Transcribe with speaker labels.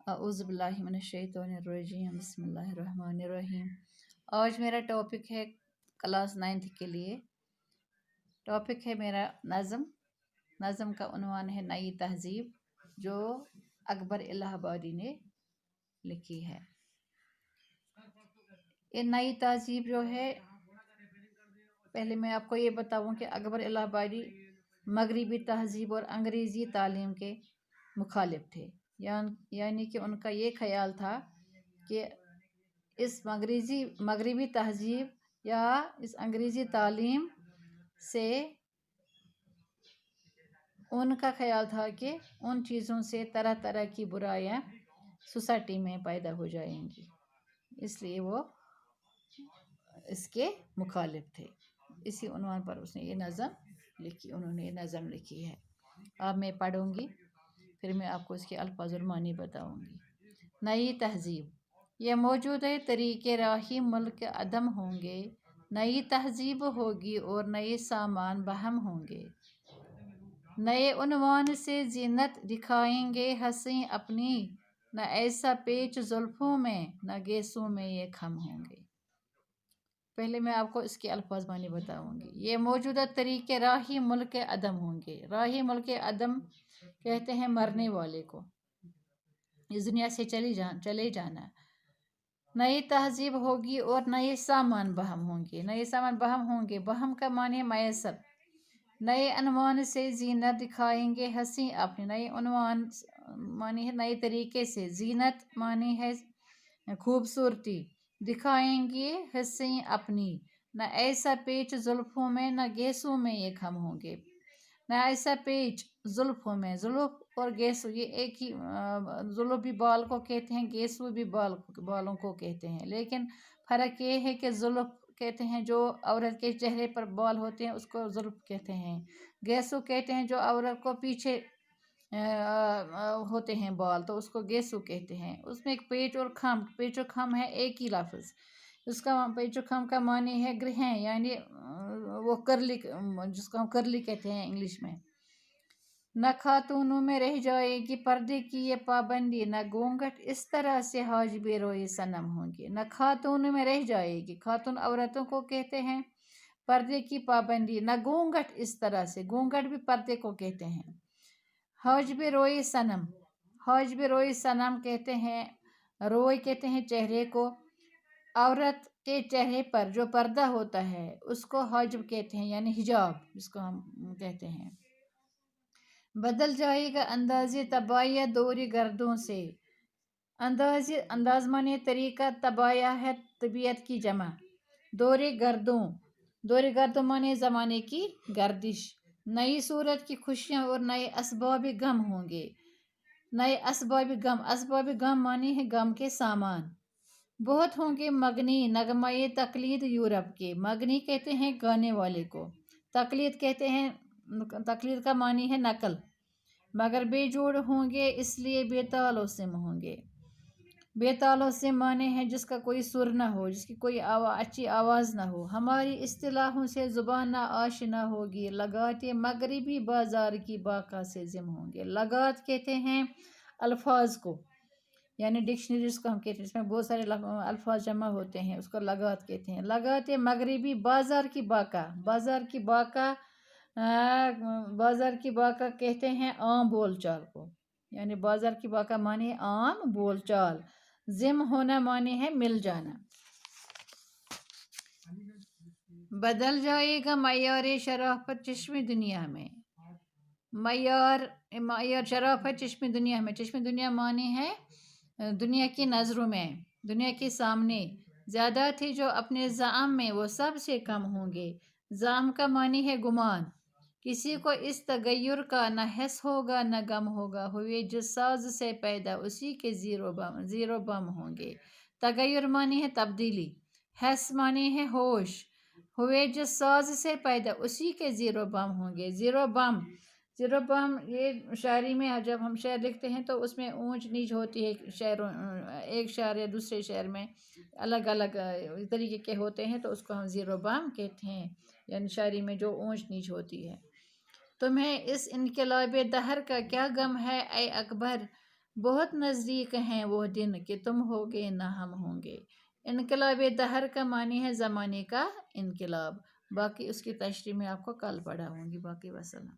Speaker 1: اعوذ باللہ من الشیطان الرجیم بسم اللہ الرحمن الرحیم۔ آج میرا ٹاپک ہے کلاس 9 کے لیے۔ ٹاپک ہے میرا نظم کا عنوان ہے نئی تہذیب، جو اکبر الہ آبادی نے لکھی ہے۔ یہ نئی تہذیب جو ہے، پہلے میں آپ کو یہ بتاؤں کہ اکبر الہ آبادی مغربی تہذیب اور انگریزی تعلیم کے مخالف تھے، یعنی کہ ان کا یہ خیال تھا کہ اس مغربی تہذیب یا اس انگریزی تعلیم سے ان کا خیال تھا کہ ان چیزوں سے طرح طرح کی برائیاں سوسائٹی میں پیدا ہو جائیں گی، اس لیے وہ اس کے مخالف تھے۔ اسی عنوان پر اس نے یہ نظم لکھی ہے۔ اب میں پڑھوں گی، پھر میں آپ کو اس کے الفاظ اور معنی بتاؤں گی۔ نئی تہذیب، یہ موجودہ طریقے راہی ملک عدم ہوں گے، نئی تہذیب ہوگی اور نئے سامان بہم ہوں گے، نئے عنوان سے زینت دکھائیں گے ہنسی اپنی، نہ ایسا پیچ زلفوں میں نہ گیسوں میں یہ خم ہوں گے۔ پہلے میں آپ کو اس کے الفاظ معنی بتاؤں گی۔ یہ موجودہ طریقے راہی ملک عدم ہوں گے۔ راہی ملک عدم کہتے ہیں مرنے والے کو، اس دنیا سے چلے جانا۔ نئی تہذیب ہوگی اور نئے سامان بہم ہوں گے، نئے سامان بہم ہوں گے۔ بہم کا معنی ہے میسر۔ نئے عنوان سے زینت دکھائیں گے ہنسی اپنی، نئے عنوان معنی ہے نئے طریقے سے، زینت معنی ہے خوبصورتی، دکھائیں گے ہنسی اپنی، نہ ایسا پیچ زلفوں میں نہ گیسوں میں یہ خم ہوں گے۔ نہ ایسا پیچ زلفوں میں، زلف اور گیسو یہ ایک ہی، زلف بھی بال کو کہتے ہیں، گیسو بھی بالوں کو کہتے ہیں، لیکن فرق یہ ہے کہ زلف کہتے ہیں جو عورت کے چہرے پر بال ہوتے ہیں اس کو زلف کہتے ہیں، گیسو کہتے ہیں جو عورت کو پیچھے ہوتے ہیں بال تو اس کو گیسو کہتے ہیں۔ اس میں ایک پیچ اور خم، پیچ اور خم ہے ایک ہی لفظ۔ اس کا پیچ اور خم کا معنی ہے گرہیں، یعنی وہ کرلی، جس کو ہم کرلی کہتے ہیں انگلش میں۔ نہ خاتونوں میں رہ جائے گی پردے کی یہ پابندی، نہ گھونگھٹ اس طرح سے حاجب روئے صنم ہوں گے۔ نہ خاتونوں میں رہ جائے گی، خاتون عورتوں کو کہتے ہیں، پردے کی پابندی، نہ گھونگھٹ اس طرح سے، گھونگھٹ بھی پردے کو کہتے ہیں۔ حاجب روئے صنم، حاجب روئے صنم کہتے ہیں، روئے کہتے ہیں چہرے کو، عورت کے چہرے پر جو پردہ ہوتا ہے اس کو حاجب کہتے ہیں، یعنی حجاب جس کو ہم کہتے ہیں۔ بدل جائے گا انداز طباع دور گردوں سے، انداز معنی طریقہ، طباع ہے طبیعت کی جمع، دور گردوں معنی زمانے کی گردش۔ نئی صورت کی خوشیاں اور نئے اسباب غم ہوں گے، نئے اسباب غم معنی ہے غم کے سامان۔ بہت ہوں گے مغنی نغمۂ تقلید یورپ کے، مغنی کہتے ہیں گانے والے کو، تقلید کہتے ہیں، تقلید کا معنی ہے نقل، مگر بے جوڑ ہوں گے اس لیے بے تال و سم ہوں گے۔ بے تال و سم معنی ہے جس کا کوئی سر نہ ہو، جس کی کوئی اچھی آواز نہ ہو۔ ہماری اصطلاحوں سے زبان نہ آشنا ہوگی، لغات مغربی بازار کی باقا سے ضم ہوں گے۔ لغات کہتے ہیں الفاظ کو، یعنی ڈکشنری جس کو ہم کہتے ہیں، اس میں بہت سارے الفاظ جمع ہوتے ہیں، اس کو لغات کہتے ہیں۔ لغات مغربی بازار کی باقا، بازار کی باقا کہتے ہیں عام بول چال کو، یعنی بازار کی باقا معنی ہے عام بول چال۔ ضم ہونا معنی ہے مل جانا۔ بدل جائے گا معیار شرافت چشم دنیا میں، معیار شرافت چشم دنیا میں، چشم دنیا معنی ہے دنیا کی نظروں میں، دنیا کے سامنے۔ زیادہ تھے جو اپنے زعم میں وہ سب سے کم ہوں گے۔ زعم کا معنی ہے گمان، کسی کو اس تغیر کا نہ حس ہوگا نہ غم ہوگا، ہوئے جس ساز سے پیدا اسی کے زیر و بم ہوں گے۔ تغیر معنی ہے تبدیلی، حس معنی ہے ہوش، ہوئے جس ساز سے پیدا اسی کے زیر و بم ہوں گے۔ زیر و بم یہ شاعری میں جب ہم شعر لکھتے ہیں تو اس میں اونچ نیچ ہوتی ہے، ایک شعر یا دوسرے شعر میں الگ الگ طریقے کے ہوتے ہیں تو اس کو ہم زیر و بم کہتے ہیں، یعنی شاعری میں جو اونچ نیچ ہوتی ہے۔ تمہیں اس انقلاب دہر کا کیا غم ہے اے اکبر، بہت نزدیک ہیں وہ دن کہ تم ہوگے نہ ہم ہوں گے۔ انقلاب دہر کا معنی ہے زمانے کا انقلاب۔ باقی اس کی تشریح میں آپ کو کل پڑھا ہوں گی۔ باقی وسلام۔